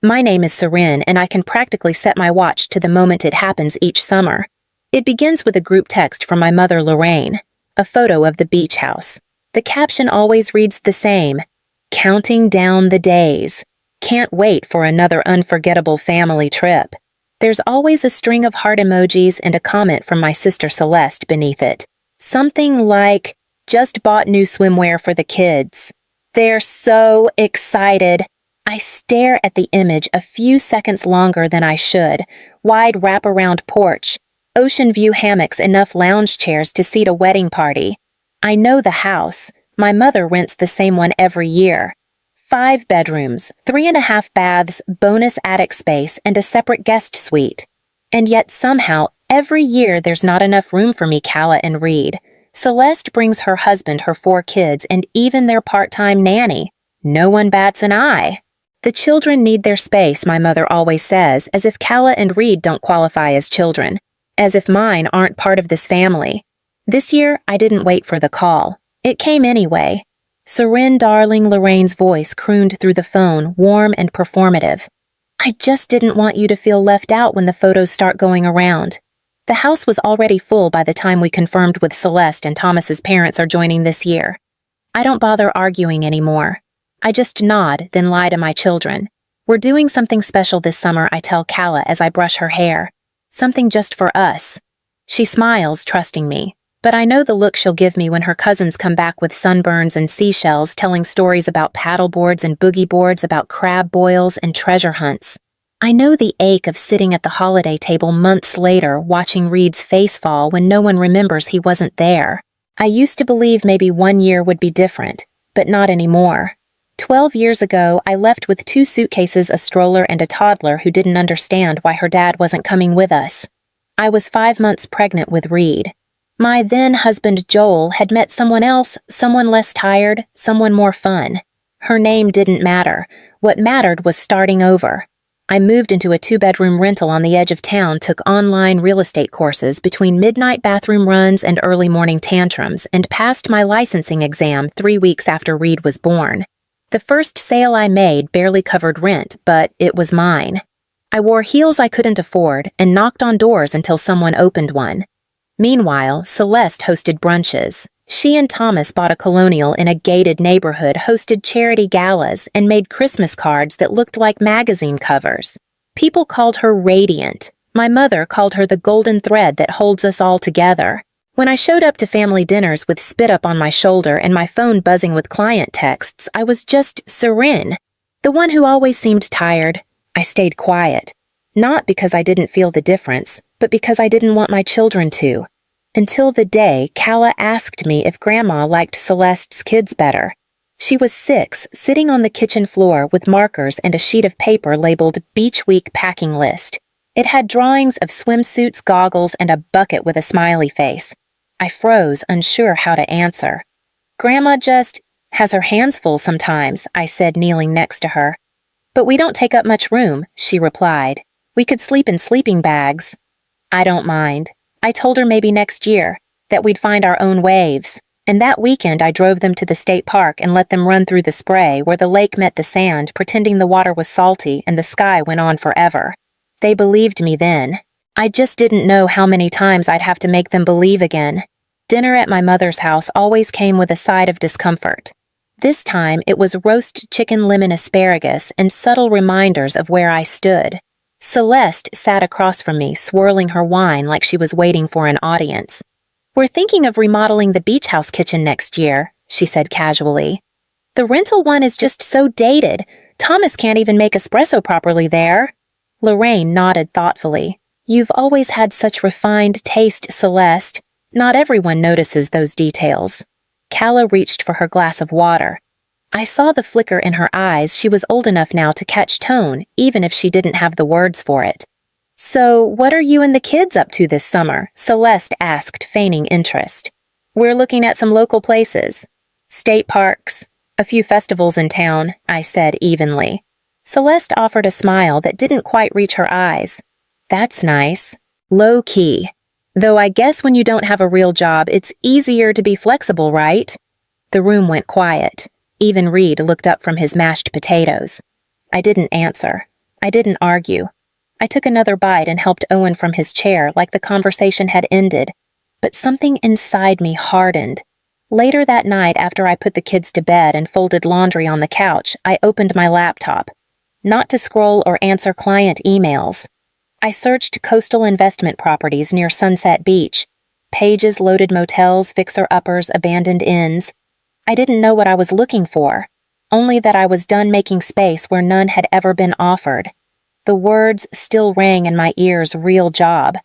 My name is Seren, and I can practically set my watch to the moment it happens each summer. It begins with a group text from my mother Lorraine, a photo of the beach house. The caption always reads the same: "Counting down the days. Can't wait for another unforgettable family trip." There's always a string of heart emojis and a comment from my sister Celeste beneath it. Something like, "Just bought new swimwear for the kids." They're so excited. I stare at the image a few seconds longer than I should. Wide wraparound porch, ocean view hammocks, enough lounge chairs to seat a wedding party. I know the house. My mother rents the same one every year. 5 bedrooms, 3.5 baths, bonus attic space, and a separate guest suite. And yet somehow, every year there's not enough room for me, Calla, and Reed. Celeste brings her husband, her 4 kids, and even their part-time nanny. No one bats an eye. The children need their space, my mother always says, as if Calla and Reed don't qualify as children. As if mine aren't part of this family. This year, I didn't wait for the call. It came anyway. Seren, darling, Lorraine's voice crooned through the phone, warm and performative. "I just didn't want you to feel left out when the photos start going around." The house was already full by the time we confirmed with Celeste and Thomas's parents are joining this year. I don't bother arguing anymore. I just nod, then lie to my children. "We're doing something special this summer," I tell Calla as I brush her hair. "Something just for us." She smiles, trusting me. But I know the look she'll give me when her cousins come back with sunburns and seashells, telling stories about paddleboards and boogie boards, about crab boils and treasure hunts. I know the ache of sitting at the holiday table months later, watching Reed's face fall when no one remembers he wasn't there. I used to believe maybe one year would be different, but not anymore. 12 years ago, I left with 2 suitcases, a stroller, and a toddler who didn't understand why her dad wasn't coming with us. I was 5 months pregnant with Reed. My then-husband Joel had met someone else, someone less tired, someone more fun. Her name didn't matter. What mattered was starting over. I moved into a 2-bedroom rental on the edge of town, took online real estate courses between midnight bathroom runs and early morning tantrums, and passed my licensing exam 3 weeks after Reed was born. The first sale I made barely covered rent, but it was mine. I wore heels I couldn't afford and knocked on doors until someone opened one. Meanwhile, Celeste hosted brunches. She and Thomas bought a colonial in a gated neighborhood, hosted charity galas, and made Christmas cards that looked like magazine covers. People called her radiant. My mother called her the golden thread that holds us all together. When I showed up to family dinners with spit up on my shoulder and my phone buzzing with client texts, I was just Seren, the one who always seemed tired. I stayed quiet. Not because I didn't feel the difference, but because I didn't want my children to. Until the day Calla asked me if Grandma liked Celeste's kids better. She was 6, sitting on the kitchen floor with markers and a sheet of paper labeled Beach Week Packing List. It had drawings of swimsuits, goggles, and a bucket with a smiley face. I froze, unsure how to answer. "Grandma just has her hands full sometimes," I said, kneeling next to her. "But we don't take up much room," she replied. "We could sleep in sleeping bags." "I don't mind." I told her maybe next year, that we'd find our own waves. And that weekend I drove them to the state park and let them run through the spray where the lake met the sand, pretending the water was salty and the sky went on forever. They believed me then. I just didn't know how many times I'd have to make them believe again. Dinner at my mother's house always came with a side of discomfort. This time it was roast chicken, lemon asparagus, and subtle reminders of where I stood. Celeste sat across from me, swirling her wine like she was waiting for an audience. "We're thinking of remodeling the beach house kitchen next year," she said casually. "The rental one is just so dated. Thomas can't even make espresso properly there." Lorraine nodded thoughtfully. "You've always had such refined taste, Celeste. Not everyone notices those details." Calla reached for her glass of water. I saw the flicker in her eyes. She was old enough now to catch tone, even if she didn't have the words for it. "So, what are you and the kids up to this summer?" Celeste asked, feigning interest. "We're looking at some local places. State parks, a few festivals in town," I said evenly. Celeste offered a smile that didn't quite reach her eyes. "That's nice. Low-key. Though I guess when you don't have a real job, it's easier to be flexible, right?" The room went quiet. Even Reed looked up from his mashed potatoes. I didn't answer. I didn't argue. I took another bite and helped Owen from his chair like the conversation had ended, but something inside me hardened. Later that night, after I put the kids to bed and folded laundry on the couch, I opened my laptop. Not to scroll or answer client emails. I searched coastal investment properties near Sunset Beach. Pages loaded motels, fixer-uppers, abandoned inns. I didn't know what I was looking for, only that I was done making space where none had ever been offered. The words still rang in my ears, real job.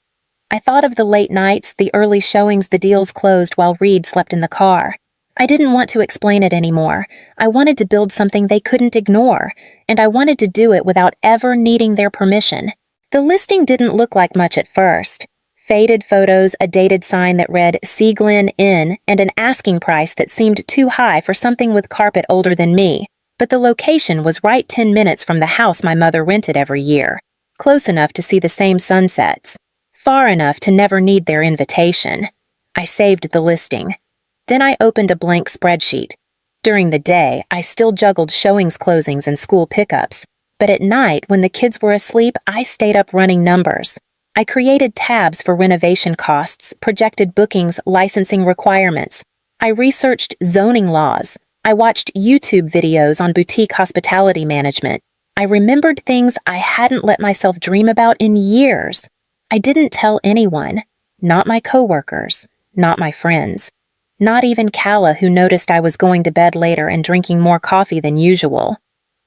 I thought of the late nights, the early showings, the deals closed while Reed slept in the car. I didn't want to explain it anymore. I wanted to build something they couldn't ignore, and I wanted to do it without ever needing their permission. The listing didn't look like much at first. Faded photos, a dated sign that read Sea Glen Inn, and an asking price that seemed too high for something with carpet older than me. But the location was right 10 minutes from the house my mother rented every year, close enough to see the same sunsets, far enough to never need their invitation. I saved the listing. Then I opened a blank spreadsheet. During the day, I still juggled showings, closings, and school pickups, but at night, when the kids were asleep, I stayed up running numbers. I created tabs for renovation costs, projected bookings, licensing requirements. I researched zoning laws. I watched YouTube videos on boutique hospitality management. I remembered things I hadn't let myself dream about in years. I didn't tell anyone, not my coworkers, not my friends, not even Calla, who noticed I was going to bed later and drinking more coffee than usual.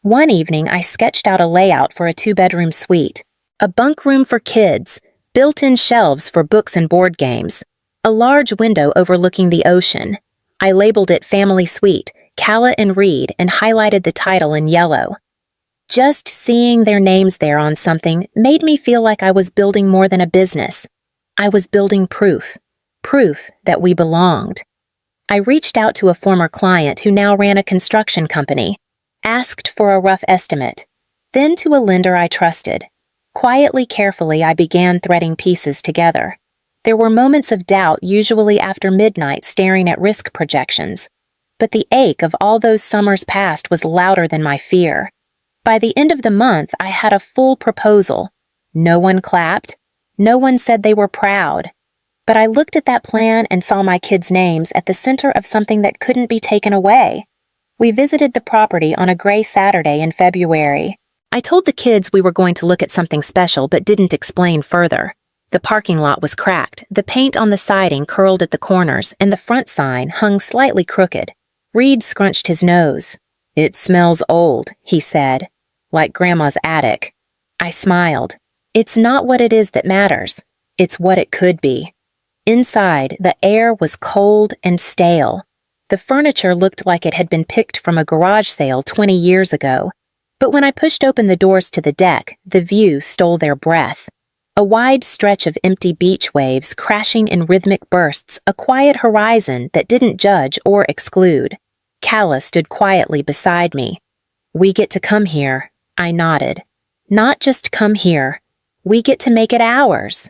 One evening, I sketched out a layout for a 2-bedroom suite, a bunk room for kids, built-in shelves for books and board games, a large window overlooking the ocean. I labeled it Family Suite, Calla and Reed, and highlighted the title in yellow. Just seeing their names there on something made me feel like I was building more than a business. I was building proof that we belonged. I reached out to a former client who now ran a construction company, asked for a rough estimate, then to a lender I trusted. Quietly, carefully, I began threading pieces together. There were moments of doubt, usually after midnight, staring at risk projections. But the ache of all those summers past was louder than my fear. By the end of the month, I had a full proposal. No one clapped. No one said they were proud. But I looked at that plan and saw my kids' names at the center of something that couldn't be taken away. We visited the property on a gray Saturday in February. I told the kids we were going to look at something special but didn't explain further. The parking lot was cracked, the paint on the siding curled at the corners, and the front sign hung slightly crooked. Reed scrunched his nose. "It smells old," he said, "like Grandma's attic." I smiled. It's not what it is that matters. It's what it could be. Inside, the air was cold and stale. The furniture looked like it had been picked from a garage sale 20 years ago. But when I pushed open the doors to the deck, the view stole their breath. A wide stretch of empty beach waves crashing in rhythmic bursts, a quiet horizon that didn't judge or exclude. Calla stood quietly beside me. "We get to come here," I nodded. "Not just come here. We get to make it ours."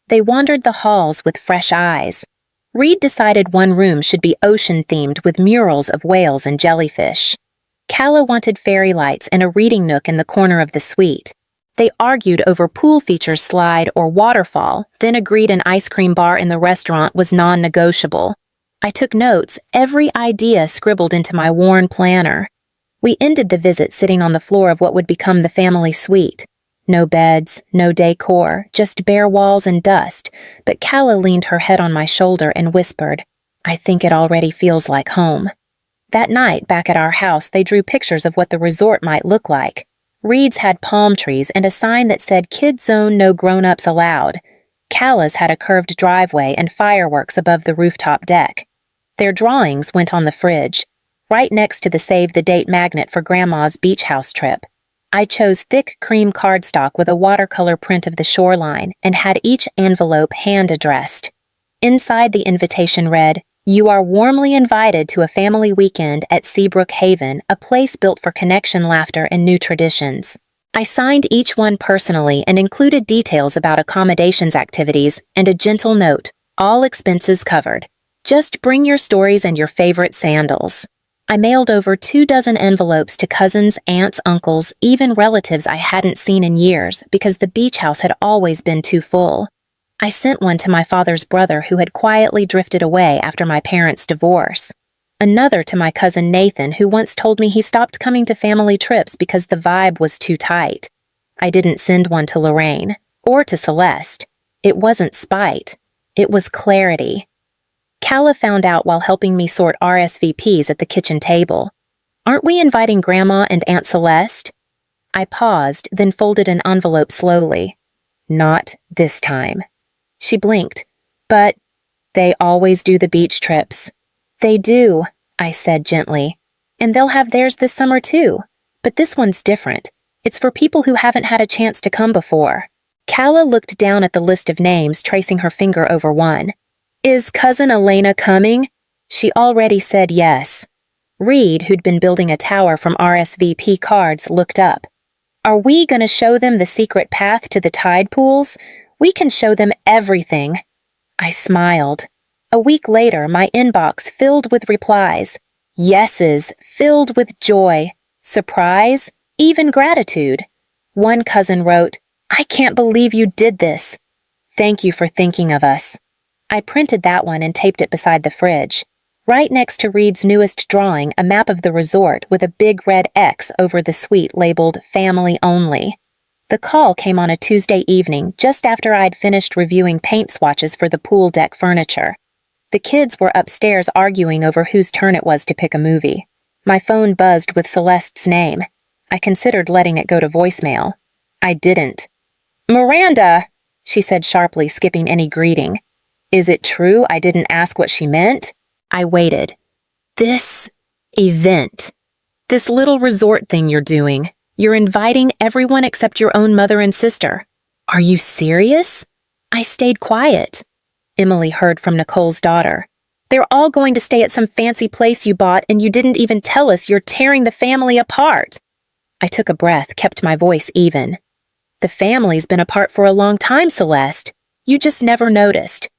They wandered the halls with fresh eyes. Reed decided one room should be ocean-themed with murals of whales and jellyfish. Calla wanted fairy lights and a reading nook in the corner of the suite. They argued over pool feature slide or waterfall, then agreed an ice cream bar in the restaurant was non-negotiable. I took notes, every idea scribbled into my worn planner. We ended the visit sitting on the floor of what would become the family suite. No beds, no decor, just bare walls and dust, but Calla leaned her head on my shoulder and whispered, "I think it already feels like home." That night, back at our house, they drew pictures of what the resort might look like. Reed's had palm trees and a sign that said Kids Zone, no grown-ups allowed. Calla's had a curved driveway and fireworks above the rooftop deck. Their drawings went on the fridge, right next to the save-the-date magnet for Grandma's beach house trip. I chose thick cream cardstock with a watercolor print of the shoreline and had each envelope hand-addressed. Inside the invitation read, "You are warmly invited to a family weekend at Seabrook Haven, a place built for connection, laughter, and new traditions." I signed each one personally and included details about accommodations activities and a gentle note, "All expenses covered. Just bring your stories and your favorite sandals." I mailed over 24 envelopes to cousins, aunts, uncles, even relatives I hadn't seen in years because the beach house had always been too full. I sent one to my father's brother who had quietly drifted away after my parents' divorce. Another to my cousin Nathan, who once told me he stopped coming to family trips because the vibe was too tight. I didn't send one to Lorraine, or to Celeste. It wasn't spite. It was clarity. Calla found out while helping me sort RSVPs at the kitchen table. "Aren't we inviting Grandma and Aunt Celeste?" I paused, then folded an envelope slowly. "Not this time." She blinked. "But they always do the beach trips." "They do," I said gently. "And they'll have theirs this summer too. But this one's different. It's for people who haven't had a chance to come before." Calla looked down at the list of names, tracing her finger over one. "Is Cousin Elena coming?" She already said yes. Reed, who'd been building a tower from RSVP cards, looked up. "Are we going to show them the secret path to the tide pools? We can show them everything." I smiled. A week later, my inbox filled with replies. Yeses, filled with joy, surprise, even gratitude. One cousin wrote, "I can't believe you did this. Thank you for thinking of us." I printed that one and taped it beside the fridge. Right next to Reed's newest drawing, a map of the resort with a big red X over the suite labeled Family Only. The call came on a Tuesday evening, just after I'd finished reviewing paint swatches for the pool deck furniture. The kids were upstairs arguing over whose turn it was to pick a movie. My phone buzzed with Celeste's name. I considered letting it go to voicemail. I didn't. "Miranda," she said sharply, skipping any greeting. Is it true I didn't ask what she meant? I waited. "This event. This little resort thing you're doing. You're inviting everyone except your own mother and sister. Are you serious?" I stayed quiet. Emily heard from Nicole's daughter. "They're all going to stay at some fancy place you bought and you didn't even tell us. You're tearing the family apart." I took a breath, kept my voice even. "The family's been apart for a long time, Celeste. You just never noticed."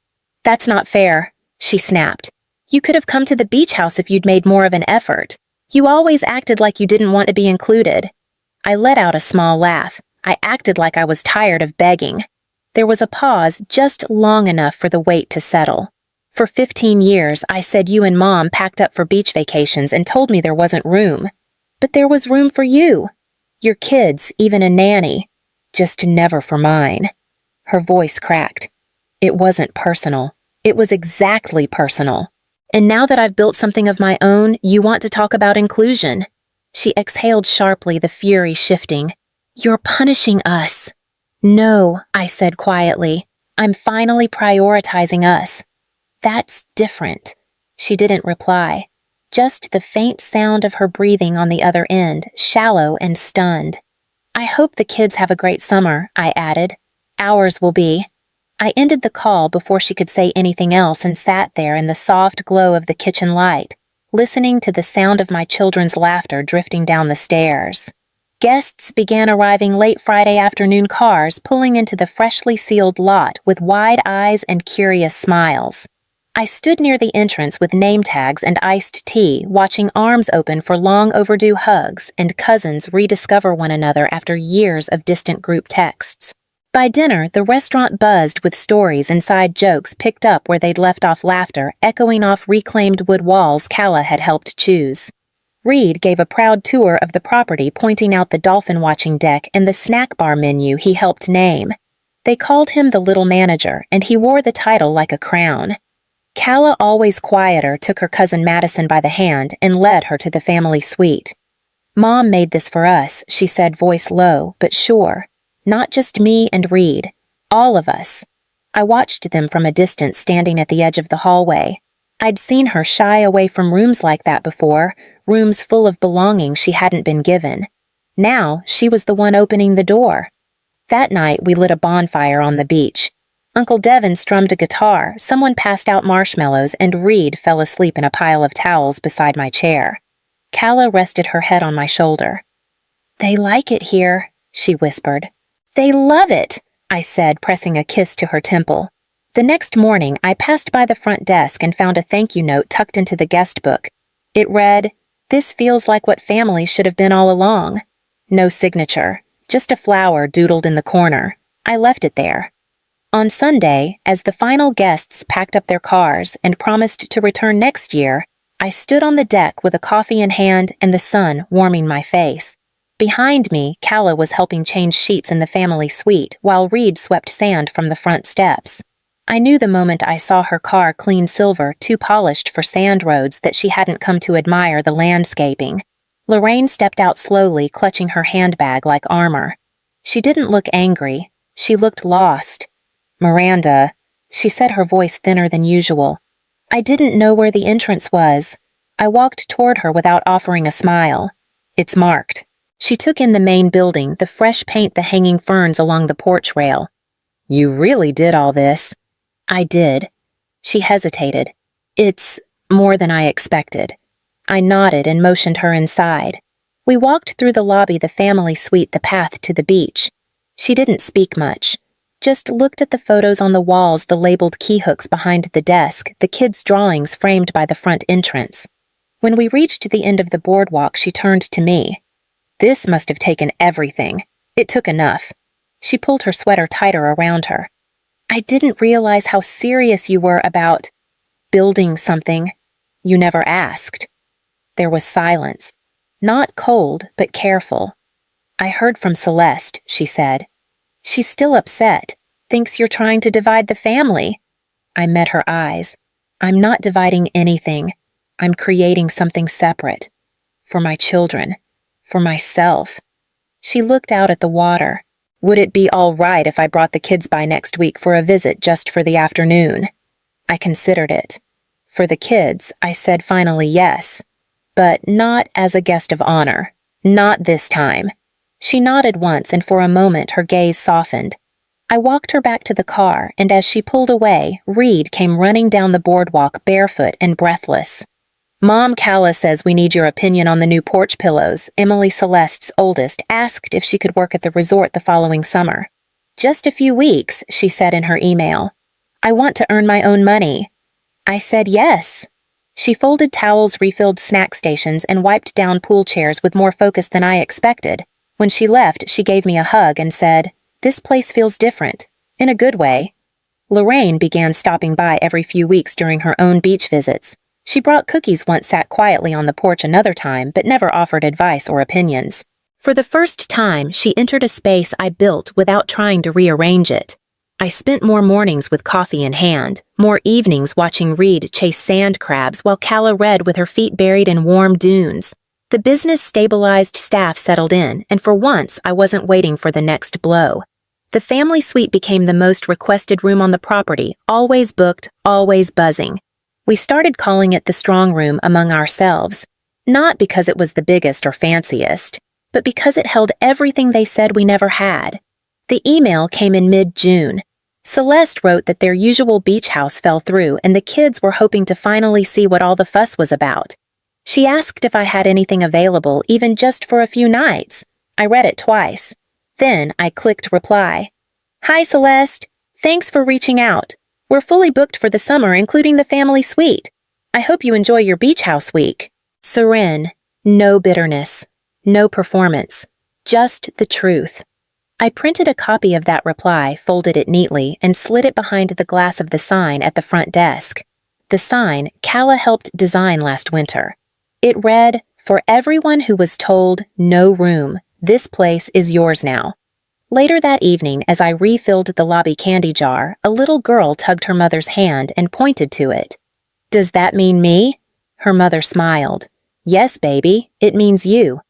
"That's not fair," she snapped. "You could have come to the beach house if you'd made more of an effort. You always acted like you didn't want to be included." I let out a small laugh. I acted like I was tired of begging. There was a pause just long enough for the weight to settle. For 15 years, I said you and Mom packed up for beach vacations and told me there wasn't room. But there was room for you. Your kids, even a nanny. Just never for mine. Her voice cracked. It wasn't personal. It was exactly personal. And now that I've built something of my own, you want to talk about inclusion. She exhaled sharply, the fury shifting. "You're punishing us." "No," I said quietly. "I'm finally prioritizing us." "That's different." She didn't reply. Just the faint sound of her breathing on the other end, shallow and stunned. "I hope the kids have a great summer," I added. "Ours will be." I ended the call before she could say anything else and sat there in the soft glow of the kitchen light, listening to the sound of my children's laughter drifting down the stairs. Guests began arriving late Friday afternoon cars pulling into the freshly sealed lot with wide eyes and curious smiles. I stood near the entrance with name tags and iced tea, watching arms open for long overdue hugs and cousins rediscover one another after years of distant group texts. By dinner, the restaurant buzzed with stories and side jokes picked up where they'd left off laughter, echoing off reclaimed wood walls Calla had helped choose. Reed gave a proud tour of the property, pointing out the dolphin-watching deck and the snack bar menu he helped name. They called him the little manager, and he wore the title like a crown. Calla, always quieter, took her cousin Madison by the hand and led her to the family suite. "Mom made this for us," she said, voice low, but sure. "Not just me and Reed. All of us." I watched them from a distance, standing at the edge of the hallway. I'd seen her shy away from rooms like that before, rooms full of belongings she hadn't been given. Now, she was the one opening the door. That night, we lit a bonfire on the beach. Uncle Devin strummed a guitar, someone passed out marshmallows, and Reed fell asleep in a pile of towels beside my chair. Calla rested her head on my shoulder. "They like it here," she whispered. "They love it," I said, pressing a kiss to her temple. The next morning, I passed by the front desk and found a thank you note tucked into the guest book. It read, This feels like what family should have been all along. No signature, just a flower doodled in the corner. I left it there. On Sunday, as the final guests packed up their cars and promised to return next year, I stood on the deck with a coffee in hand and the sun warming my face. Behind me, Calla was helping change sheets in the family suite while Reed swept sand from the front steps. I knew the moment I saw her car clean silver, too polished for sand roads, that she hadn't come to admire the landscaping. Lorraine stepped out slowly, clutching her handbag like armor. She didn't look angry. She looked lost. "Miranda," she said, her voice thinner than usual. I didn't know where the entrance was. I walked toward her without offering a smile. "It's marked." She took in the main building, the fresh paint, the hanging ferns along the porch rail. "You really did all this?" "I did." She hesitated. "It's more than I expected." I nodded and motioned her inside. We walked through the lobby, the family suite, the path to the beach. She didn't speak much, just looked at the photos on the walls, the labeled key hooks behind the desk, the kids' drawings framed by the front entrance. When we reached the end of the boardwalk, she turned to me. "This must have taken everything. It took enough." She pulled her sweater tighter around her. "I didn't realize how serious you were about building something. You never asked." There was silence. Not cold, but careful. "I heard from Celeste," she said. "She's still upset. Thinks you're trying to divide the family." I met her eyes. "I'm not dividing anything. I'm creating something separate. For my children. For myself." She looked out at the water. "Would it be all right if I brought the kids by next week for a visit just for the afternoon?" I considered it. For the kids, I said finally yes. But not as a guest of honor. Not this time. She nodded once, and for a moment her gaze softened. I walked her back to the car, and as she pulled away, Reed came running down the boardwalk, barefoot and breathless. "Mom, Calla says we need your opinion on the new porch pillows." Emily, Celeste's oldest, asked if she could work at the resort the following summer. "Just a few weeks," she said in her email. "I want to earn my own money." I said yes. She folded towels, refilled snack stations, and wiped down pool chairs with more focus than I expected. When she left, she gave me a hug and said, "This place feels different, in a good way." Lorraine began stopping by every few weeks during her own beach visits. She brought cookies once, sat quietly on the porch another time, but never offered advice or opinions. For the first time, she entered a space I built without trying to rearrange it. I spent more mornings with coffee in hand, more evenings watching Reed chase sand crabs while Calla read with her feet buried in warm dunes. The business stabilized, staff settled in, and for once I wasn't waiting for the next blow. The family suite became the most requested room on the property, always booked, always buzzing. We started calling it the strong room among ourselves, not because it was the biggest or fanciest, but because it held everything they said we never had. The email came in mid-June. Celeste wrote that their usual beach house fell through and the kids were hoping to finally see what all the fuss was about. She asked if I had anything available, even just for a few nights. I read it twice. Then I clicked reply. "Hi, Celeste. Thanks for reaching out. We're fully booked for the summer, including the family suite. I hope you enjoy your beach house week." Serene, no bitterness, no performance, just the truth. I printed a copy of that reply, folded it neatly, and slid it behind the glass of the sign at the front desk. The sign Calla helped design last winter. It read, "For everyone who was told no room, this place is yours now." Later that evening, as I refilled the lobby candy jar, a little girl tugged her mother's hand and pointed to it. "Does that mean me?" Her mother smiled. "Yes, baby, it means you.